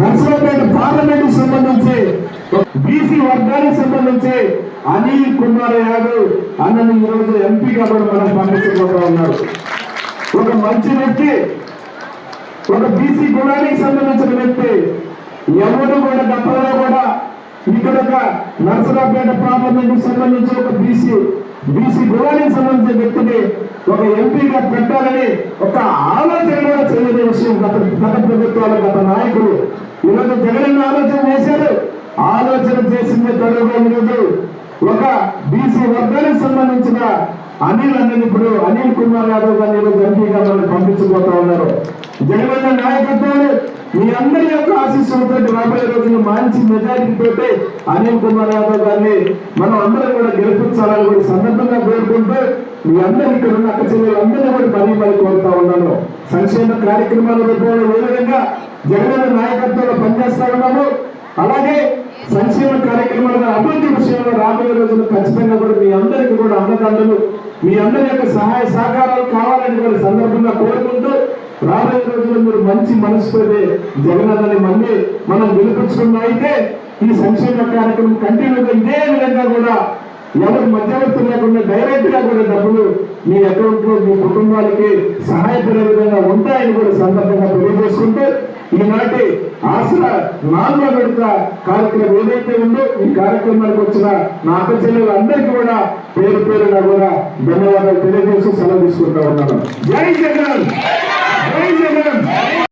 Narasaraopet parliament సంబంధించి BC వర్గానికి సంబంధించి అనిల్ కుమార్ యాదవ్ అన్నని ఈరోజు ఎంపీగా కూడా మనం పంపించబోతా ఉన్నారు. ఒక మంచి వ్యక్తి, ఒక బీసీ కులానికి సంబంధించిన వ్యక్తి. ఎవరు కూడా గతంలో కూడా ఇక్కడ ఒక నర్సరావుపేట పార్లమెంట్ సంబంధించి ఒక బీసీ కులానికి సంబంధించిన వ్యక్తిని ఒక ఎంపీగా పెట్టాలని ఒక ఆలోచన కూడా చేయని విషయం గత ప్రభుత్వాల గత నాయకులు. ఈరోజు జగన్ ఆలోచన చేశారు. ఆలోచన చేసిన తరువాత ఈరోజు ఒక బీసీ వర్గానికి సంబంధించిన అనిల్ అన్నది ఇప్పుడు అనిల్ కుమార్ యాదవ్ గారిని ఈరోజు ఎంపీగా మనం పంపించబోతా ఉన్నారు. జగన్ నాయకత్వాలు మీ అందరి యొక్క ఆశీస్సులతో రాబోయే రోజున మంచి మెజారిటీతో అనిల్ కుమార్ యాదవ్ గారిని మనం అందరం కూడా గెలిపించాలని కూడా సందర్భంగా కోరుకుంటూ మీ అందరూ ఇక్కడ ఉన్న అక్క చెల్లెలందరినీ కూడా మరీ కోరుతా ఉన్నాను. సంక్షేమ కార్యక్రమాల రూపంలో ఏ విధంగా జగన్ నాయకత్వంలో పనిచేస్తా ఉన్నాము, అలాగే సంక్షేమ కార్యక్రమాల అభివృద్ధి విషయంలో రాబోయే రోజులు ఖచ్చితంగా కూడా మీ అందరికీ కూడా అన్నదండలు, మీ అందరి యొక్క సహాయ సహకారాలు కావాలని కూడా సందర్భంగా కోరుకుంటూ రాబోయే రోజుల్లో మీరు మంచి మనసుతోనే జగనన్నని మళ్ళీ మనం గెలిపించుకున్నా అయితే ఈ సంక్షేమ కార్యక్రమం కంటిన్యూగా ఇదే విధంగా కూడా ఎవరు మధ్యవర్తి లేకుండా డైరెక్ట్ గా కూడా డబ్బులు మీ అకౌంట్ లో మీ కుటుంబాలకి సహాయపడే విధంగా ఉంటాయని కూడా సందర్భంగా తెలియజేసుకుంటూ ఈనాటి ఆసరా 4వ విడత కార్యక్రమం ఏదైతే ఉందో ఈ కార్యక్రమానికి వచ్చిన నా అక్క చెల్లెలందరికీ కూడా పేరుగా కూడా ధన్యవాదాలు తెలియజేస్తూ సెలవు తీసుకుంటా ఉన్నాను. జై జగన్.